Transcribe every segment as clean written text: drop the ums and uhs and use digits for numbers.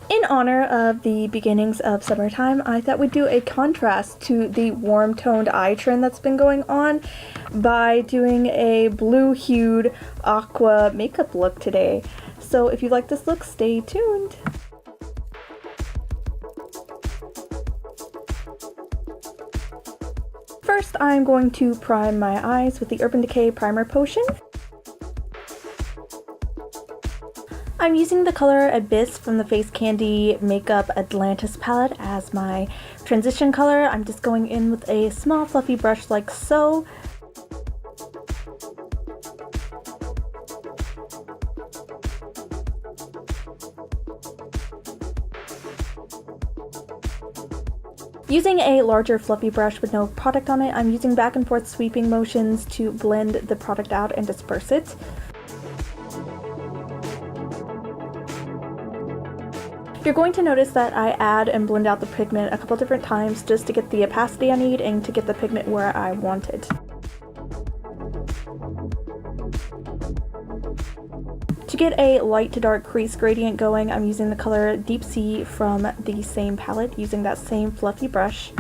In honor of the beginnings of summertime, I thought we'd do a contrast to the warm-toned eye trend that's been going on by doing a blue-hued aqua makeup look today. So if you like this look, stay tuned. First, I'm going to prime my eyes with the Urban Decay Primer Potion. I'm using the color Abyss from the Face Candy Makeup Atlantis palette as my transition color. I'm just going in with a small fluffy brush like so. Using a larger fluffy brush with no product on it, I'm using back and forth sweeping motions to blend the product out and disperse it. You're going to notice that I add and blend out the pigment a couple different times just to get the opacity I need and to get the pigment where I want it. To get a light to dark crease gradient going, I'm using the color Deep Sea from the same palette, using that same fluffy brush.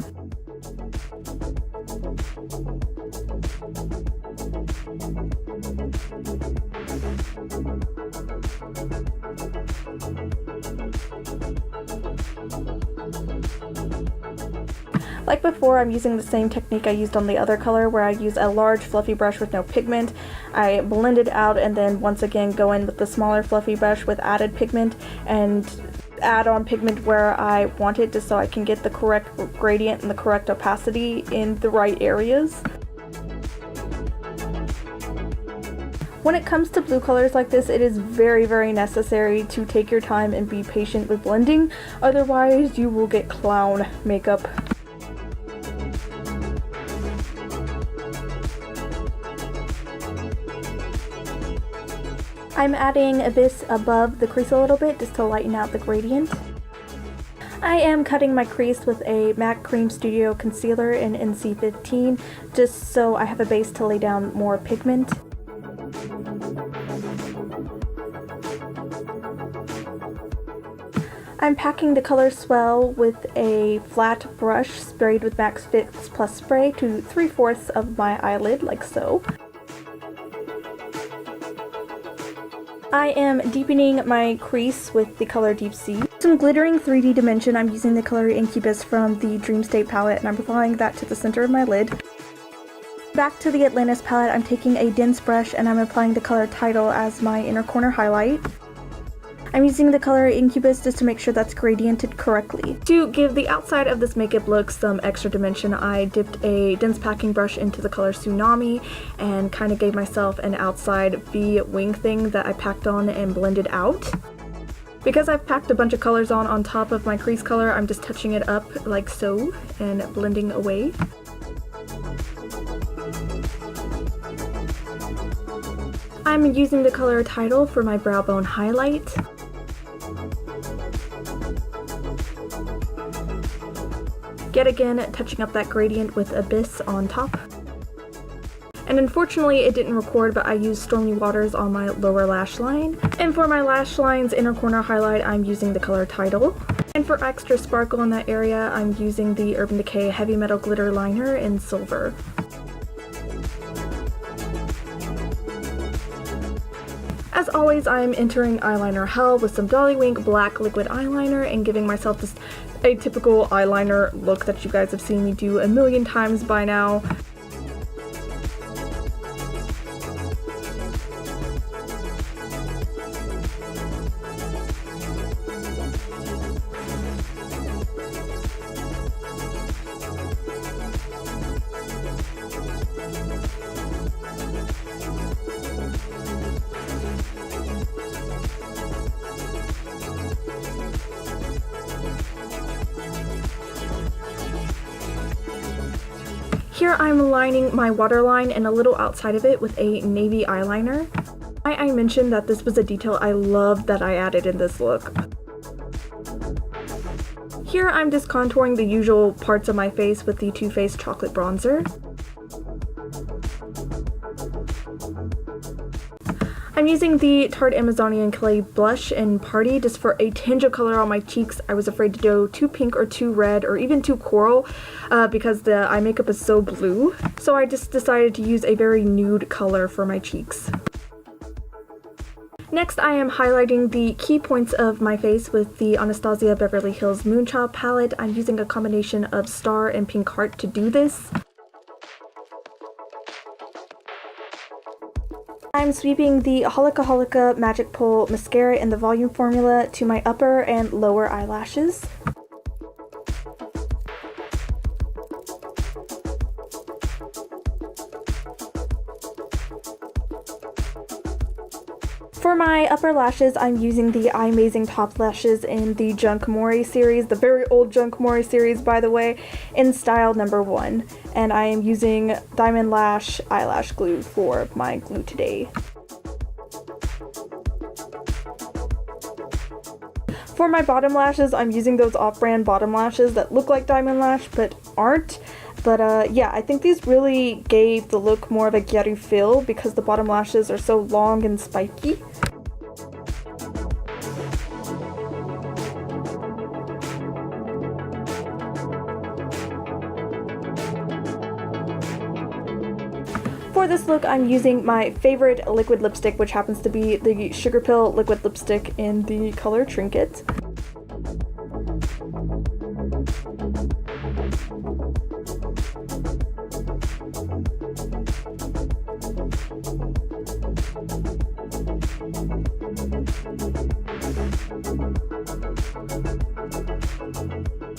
Like before, I'm using the same technique I used on the other color, where I use a large fluffy brush with no pigment. I blend it out and then once again go in with the smaller fluffy brush with added pigment and add on pigment where I want it, just so I can get the correct gradient and the correct opacity in the right areas. When it comes to blue colors like this, it is very necessary to take your time and be patient with blending, otherwise you will get clown makeup. I'm adding Abyss above the crease a little bit just to lighten out the gradient. I am cutting my crease with a MAC Cream Studio Concealer in NC15 just so I have a base to lay down more pigment. I'm packing the color Swell with a flat brush sprayed with MAC Fix Plus spray to 3/4 of my eyelid, like so. I am deepening my crease with the color Deep Sea. Some glittering 3D dimension, I'm using the color Incubus from the Dream State palette, and I'm applying that to the center of my lid. Back to the Atlantis palette, I'm taking a dense brush and I'm applying the color Tidal as my inner corner highlight. I'm using the color Incubus just to make sure that's gradiented correctly. To give the outside of this makeup look some extra dimension, I dipped a dense packing brush into the color Tsunami and kind of gave myself an outside V wing thing that I packed on and blended out. Because I've packed a bunch of colors on top of my crease color, I'm just touching it up like so and blending away. I'm using the color Tidal for my brow bone highlight. Yet again, touching up that gradient with Abyss on top. And unfortunately it didn't record, but I used Stormy Waters on my lower lash line. And for my lash line's inner corner highlight, I'm using the color Tidal. And for extra sparkle in that area, I'm using the Urban Decay Heavy Metal Glitter Liner in Silver. As always, I'm entering eyeliner hell with some Dollywink black liquid eyeliner and giving myself just a typical eyeliner look that you guys have seen me do a million times by now. Here I'm lining my waterline and a little outside of it with a navy eyeliner. I mentioned that this was a detail I loved that I added in this look. Here I'm just contouring the usual parts of my face with the Too Faced Chocolate Bronzer. I'm using the Tarte Amazonian Clay Blush in Party just for a tinge of color on my cheeks. I was afraid to go too pink or too red or even too coral because the eye makeup is so blue. So I just decided to use a very nude color for my cheeks. Next, I am highlighting the key points of my face with the Anastasia Beverly Hills Moonchild palette. I'm using a combination of Star and Pink Heart to do this. I'm sweeping the Holika Holika Magic Pull mascara in the volume formula to my upper and lower eyelashes. For my upper lashes, I'm using the Eye Amazing Top Lashes in the Junk Mori series, the very old Junk Mori series, by the way, in style number 1. And I am using Diamond Lash eyelash glue for my glue today. For my bottom lashes, I'm using those off-brand bottom lashes that look like Diamond Lash but aren't. But yeah, I think these really gave the look more of a Gyaru feel because the bottom lashes are so long and spiky. For this look, I'm using my favorite liquid lipstick, which happens to be the Sugar Pill liquid lipstick in the color Trinket.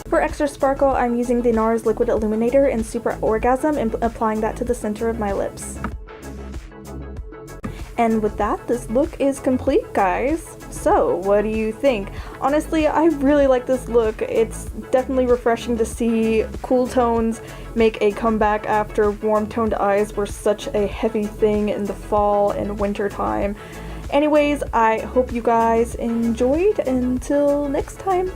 For extra sparkle, I'm using the NARS Liquid Illuminator in Super Orgasm and applying that to the center of my lips. And with that, this look is complete, guys. So, what do you think? Honestly, I really like this look. It's definitely refreshing to see cool tones make a comeback after warm-toned eyes were such a heavy thing in the fall and winter time. Anyways, I hope you guys enjoyed. Until next time.